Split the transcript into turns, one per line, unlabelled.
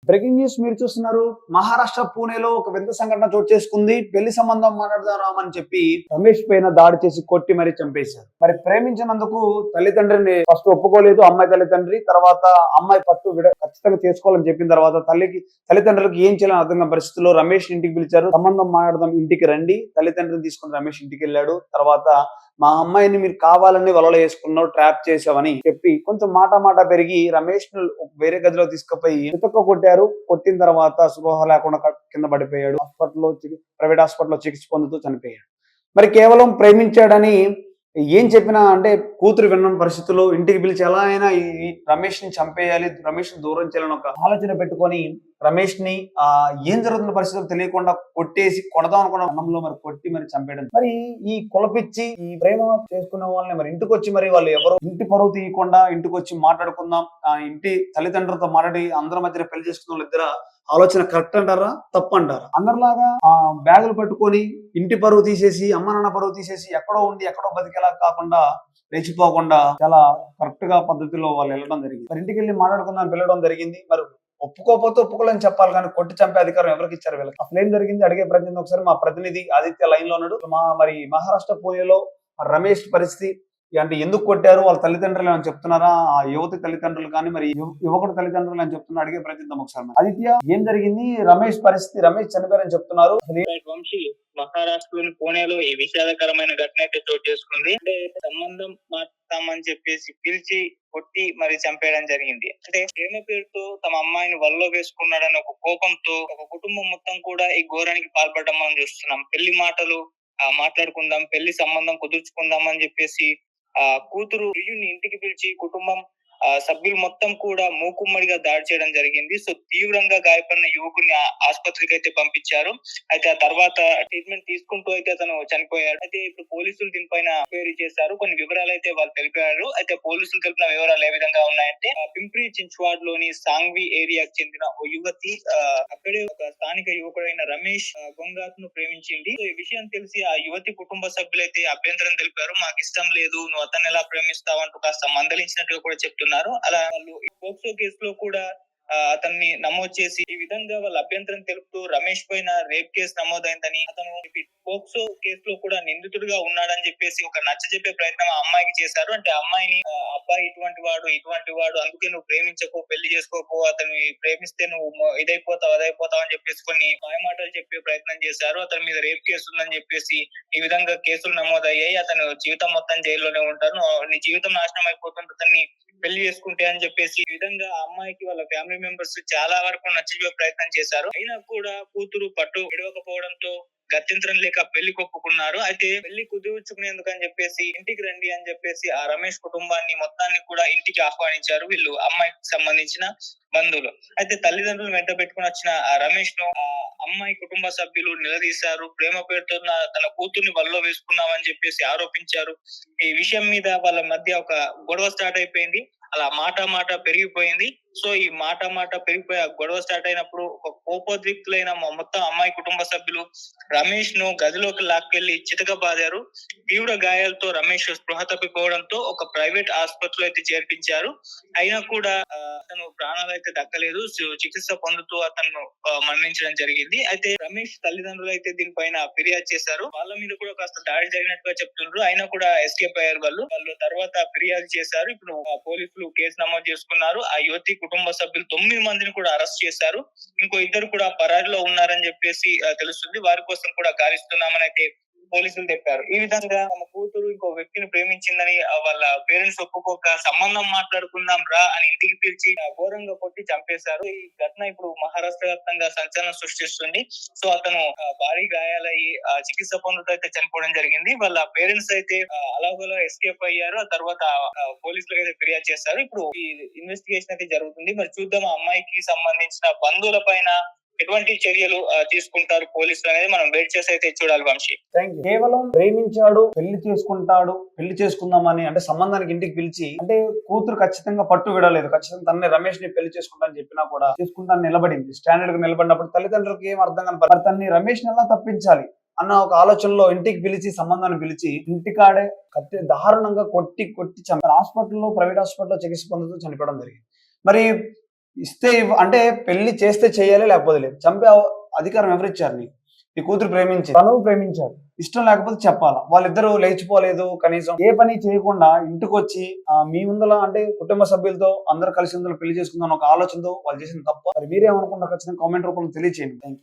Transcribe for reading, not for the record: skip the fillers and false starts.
Breaking news మీరు చూస్తున్నారు. మహారాష్ట్ర పూణేలో ఒక వింత సంఘటన చోటు చేసుకుంది. పెళ్లి సంబంధం మాట్లాడదామని చెప్పి రమేష్ పైన దాడి చేసి కొట్టి మరీ చంపేశారు. మరి ప్రేమించినందుకు తల్లిదండ్రిని ఫస్ట్ ఒప్పుకోలేదు అమ్మాయి తల్లిదండ్రి. తర్వాత అమ్మాయి ఖచ్చితంగా చేసుకోవాలని చెప్పిన తర్వాత తల్లిదండ్రులకు ఏం చేయాలని అర్థం కాని పరిస్థితుల్లో రమేష్ ఇంటికి పిలిచారు. సంబంధం మాట్లాడదాం ఇంటికి రండి. తల్లిదండ్రులు తీసుకుని రమేష్ ఇంటికి వెళ్ళాడు. తర్వాత మా అమ్మాయిని మీరు కావాలని వలలో వేసుకున్నావు, ట్రాప్ చేసావని చెప్పి కొంచెం మాట పెరిగి రమేష్ ను వేరే గదిలో తీసుకుపోయి చితక కొట్టారు. కొట్టిన తర్వాత స్పృహ లేకుండా కింద పడిపోయాడు. ప్రైవేట్ హాస్పిటల్లో చికిత్స పొందుతూ చనిపోయాడు. మరి కేవలం ప్రేమించాడని ఏం చెప్పినా అంటే కూతురు విన్న పరిస్థితుల్లో ఇంటికి పిలిచి ఎలా అయినా ఈ రమేష్ ని చంపేయాలి, రమేష్ ని దూరం చేయాలని ఒక ఆలోచన పెట్టుకొని రమేష్ ని ఏం జరుగుతున్న పరిస్థితులు తెలియకుండా కొట్టేసి కొడదాం అనుకున్న అన్నంలో మరి కొట్టి మరి చంపేయడం. మరి ఈ కులపిచ్చి ఈ ప్రేమ చేసుకున్న వాళ్ళని మరి ఇంటికి వచ్చి మరి వాళ్ళు ఎవరు ఇంటి పరువు తీయకుండా ఇంటికి వచ్చి మాట్లాడుకుందాం, ఇంటి తల్లిదండ్రులతో మాట్లాడి అందరి మధ్యన పెళ్లి చేసుకున్న వాళ్ళు ఇద్దరు ఆలోచన కరెక్ట్ అంటారా తప్పు అంటారా? అందరిలాగా బ్యాగులు పట్టుకొని ఇంటి పరువు తీసేసి అమ్మ నాన్న పరువు తీసేసి ఎక్కడో ఉండి ఎక్కడో బతికేలా కాకుండా లేచిపోకుండా చాలా కరెక్ట్ గా పద్ధతిలో వాళ్ళు వెళ్ళడం జరిగింది. మరి ఇంటికి వెళ్ళి మాట్లాడుకుందాం పిలవడం జరిగింది. మరి ఒప్పుకోకపోతే ఒప్పుకోలేని చెప్పాలి కానీ కొట్టి చంపే అధికారం ఎవరికి ఇచ్చారు వీళ్ళకి? అసలు ఏం జరిగింది అడిగే ప్రయత్నం ఒకసారి మా ప్రతినిధి ఆదిత్య లైన్ లో ఉన్నాడు. మరి మహారాష్ట్ర పూణేలో రమేష్ పరిస్థితి అంటే ఎందుకు కొట్టారు, వాళ్ళ తల్లిదండ్రులు ఏమని చెప్తున్నారా, ఆ యువతి తల్లిదండ్రులు కానీ మరి యువకుడు తల్లిదండ్రులు అని చెప్తున్నా అడిగే ప్రయత్నం ఒకసారి. ఆదిత్య, ఏం జరిగింది? రమేష్ పరిస్థితి, రమేష్ చనిపోయారని చెప్తున్నారు.
వంశీ, మహారాష్ట్రలోని పూణేలో ఈ విషాదకరమైన ఘటన అయితే చోటు చేసుకుంది. అంటే సంబంధం మాట్లాడతామని చెప్పేసి పిలిచి కొట్టి మరి చంపేయడం జరిగింది. అంటే ప్రేమ పేరుతో తమ అమ్మాయిని వల్లో వేసుకున్నాడని ఒక కోపంతో ఒక కుటుంబం మొత్తం కూడా ఈ ఘోరానికి పాల్పడడం మనం చూస్తున్నాం. పెళ్లి మాటలు మాట్లాడుకుందాం, పెళ్లి సంబంధం కుదుర్చుకుందాం అని చెప్పేసి కూతురు ప్రియుని ఇంటికి పిలిచి కుటుంబం సభ్యులు మొత్తం కూడా మూకుమ్మడిగా దాడి చేయడం జరిగింది. సో తీవ్రంగా గాయపడిన యువకుని ఆసుపత్రికి అయితే పంపించారు. అయితే ఆ తర్వాత ట్రీట్మెంట్ తీసుకుంటూ అయితే అతను చనిపోయాడు. అయితే ఇప్పుడు పోలీసులు దీనిపైన ఎంక్వైరీ చేశారు. కొన్ని వివరాలు అయితే వాళ్ళు తెలిపారు. అయితే పోలీసులు తెలిపిన వివరాలు ఏ విధంగా ఉన్నాయంటే పింప్రి చించ్వాడ్ లోని సాంగ్వి ఏరియాకు చెందిన ఓ యువతి అక్కడే ఒక స్థానిక యువకుడైన రమేష్ గొంగాత్ ను ప్రేమించింది. సో ఈ విషయం తెలిసి ఆ యువతి కుటుంబ సభ్యులైతే అభ్యంతరం తెలిపారు. మాకు ఇష్టం లేదు, నువ్వు అతన్ని ఎలా ప్రేమిస్తావు అంటూ కాస్త మందలించినట్టుగా కూడా చెప్తున్నారు. అలా వాళ్ళు పోక్సో కేసులో కూడా అతన్ని నమోదు చేసి ఈ విధంగా వాళ్ళ అభ్యంతరం తెలుపుతూ రమేష్ పైన రేప్ కేసు నమోదైందని, అతను పోక్సో కేసులో కూడా నిందితుడిగా ఉన్నాడని చెప్పేసి ఒక నచ్చజెప్పే ప్రయత్నం ఆ అమ్మాయికి చేశారు. అంటే అమ్మాయిని అబ్బాయి ఇటువంటి వాడు అందుకే నువ్వు ప్రేమించకు, పెళ్లి చేసుకోకు, అతను ప్రేమిస్తే నువ్వు ఇదైపోతావు అదైపోతావు అని చెప్పేసి కొన్ని మాయమాటలు చెప్పే ప్రయత్నం చేశారు. అతని మీద రేప్ కేసు ఉందని చెప్పేసి ఈ విధంగా కేసులు నమోదయ్యాయి. అతను జీవితం మొత్తం జైల్లోనే ఉంటారు, నీ జీవితం నాశనం అయిపోతుంది అతన్ని పెళ్లి చేసుకుంటే అని చెప్పేసి ఈ విధంగా ఆ అమ్మాయికి వాళ్ళ ఫ్యామిలీ మెంబర్స్ చాలా వరకు నచ్చజెప్పే ప్రయత్నం చేశారు. అయినా కూడా కూతురు పట్టు విడవకపోవడంతో గత్యంతరం లేక పెళ్లి కొప్పుకున్నారు. అయితే పెళ్లి కుదుర్చుకునేందుకు అని చెప్పేసి ఇంటికి రండి అని చెప్పేసి ఆ రమేష్ కుటుంబాన్ని మొత్తాన్ని కూడా ఇంటికి ఆహ్వానించారు వీళ్ళు అమ్మాయికి సంబంధించిన బంధువులు. అయితే తల్లిదండ్రులు వెంట పెట్టుకుని వచ్చిన ఆ రమేష్ ను అమ్మాయి కుటుంబ సభ్యులు నిలదీశారు. ప్రేమ పేరుతో తన కూతుర్ని వల్లో వేసుకున్నామని చెప్పేసి ఆరోపించారు. ఈ విషయం మీద వాళ్ళ మధ్య ఒక గొడవ స్టార్ట్ అయిపోయింది. అలా మాట పెరిగిపోయింది. సో ఈ మాట పెరిగిపోయి ఆ గొడవ స్టార్ట్ అయినప్పుడు ఒక కోపోద్రిక్తులైన మొత్తం అమ్మాయి కుటుంబ సభ్యులు రమేష్ ను గదిలోకి లాక్కెళ్లి చితకబాదారు. తీవ్ర గాయాలతో రమేష్ స్పృహ తప్పిపోవడంతో ఒక ప్రైవేట్ ఆసుపత్రిలో అయితే చేర్పించారు. అయినా కూడా అతను ప్రాణాలు అయితే దక్కలేదు. చికిత్స పొందుతూ అతను మరణించడం జరిగింది. అయితే రమేష్ తల్లిదండ్రులు అయితే దీనిపైన ఫిర్యాదు చేశారు. వాళ్ళ మీద కూడా కాస్త దాడి జరిగినట్టుగా చెప్తున్నారు. అయినా కూడా ఎస్కేప్ అయ్యారు వాళ్ళు తర్వాత ఫిర్యాదు చేశారు. ఇప్పుడు పోలీసులు కేసు నమోదు చేసుకున్నారు. ఆ యువతి కుటుంబ సభ్యులు 9 మందిని కూడా అరెస్ట్ చేశారు. ఇంకో 2 కూడా పరారీలో ఉన్నారని చెప్పేసి తెలుస్తుంది. వారి కోసం కూడా గాలిస్తున్నామని అయితే పోలీసులు చెప్పారు. ఈ విధంగా తమ కూతురు ఇంకో వ్యక్తిని ప్రేమించిందని వాళ్ళ పేరెంట్స్ ఒప్పుకోక సంబంధం మాట్లాడుకుందాం రా అని ఇంటికి పిలిచి ఘోరంగా కొట్టి చంపేశారు. ఈ ఘటన ఇప్పుడు మహారాష్ట్ర వ్యాప్తంగా సంచలనం సృష్టిస్తుంది. సో అతను భారీ గాయాలయ్యి చికిత్స పొందుతూ అయితే చనిపోవడం జరిగింది. వాళ్ళ పేరెంట్స్ అయితే అలాగోలా ఎస్కేప్ అయ్యారు. ఆ తర్వాత పోలీసులకు అయితే ఫిర్యాదు చేశారు. ఇప్పుడు ఈ ఇన్వెస్టిగేషన్ అయితే జరుగుతుంది. మరి చూద్దాం ఆ అమ్మాయికి సంబంధించిన బంధువుల పైన ఎటువంటి చర్యలు తీసుకుంటారు పోలీసులు అనేది మనం వెయిట్ చేసి అయితే చూడాలి వంశీ.
కేవలం ప్రేమించాడు, పెళ్లి చేసుకుందామని అంటే సంబంధానికి ఇంటికి పిలిచి అంటే కూతురు ఖచ్చితంగా పట్టు విడలేదు, ఖచ్చితంగా తన్నే రమేష్ ని పెళ్లి చేసుకుంటానని చెప్పినా కూడా చేసుకుంటాను నిలబడింది. స్టాండర్డ్ గా నిలబడినప్పుడు తల్లిదండ్రులకు ఏం అర్థం కాని తన్ని రమేష్ ని ఎలా తప్పించాలి అన్న ఒక ఆలోచనలో ఇంటికి పిలిచి సంబంధాన్ని పిలిచి ఇంటికాడే దారుణంగా కొట్టి చంపారు. హాస్పిటల్లో ప్రైవేట్ హాస్పిటల్లో చికిత్స పొందుతూ చనిపోవడం జరిగింది. మరి అంటే పెళ్లి చేస్తే చేయాలి లేకపోతే లేదు. చంపే అధికారం ఎవరిచ్చారు నీకు? నీ కూతురు ప్రేమించి తను ప్రేమించాడు, ఇష్టం లేకపోతే చెప్పాలా. వాళ్ళిద్దరూ లేచిపోలేదు, కనీసం ఏ పని చేయకుండా ఇంటికి వచ్చి మీ ముందల అంటే కుటుంబ సభ్యులతో అందరూ కలిసి ముందర పెళ్లి చేసుకుందాం ఒక ఆలోచనతో వాళ్ళు చేసిన తప్ప. మరి మీరేమనుకుంటారు ఖచ్చితంగా కామెంట్ రూపంలో తెలియచేయండి. Thank you.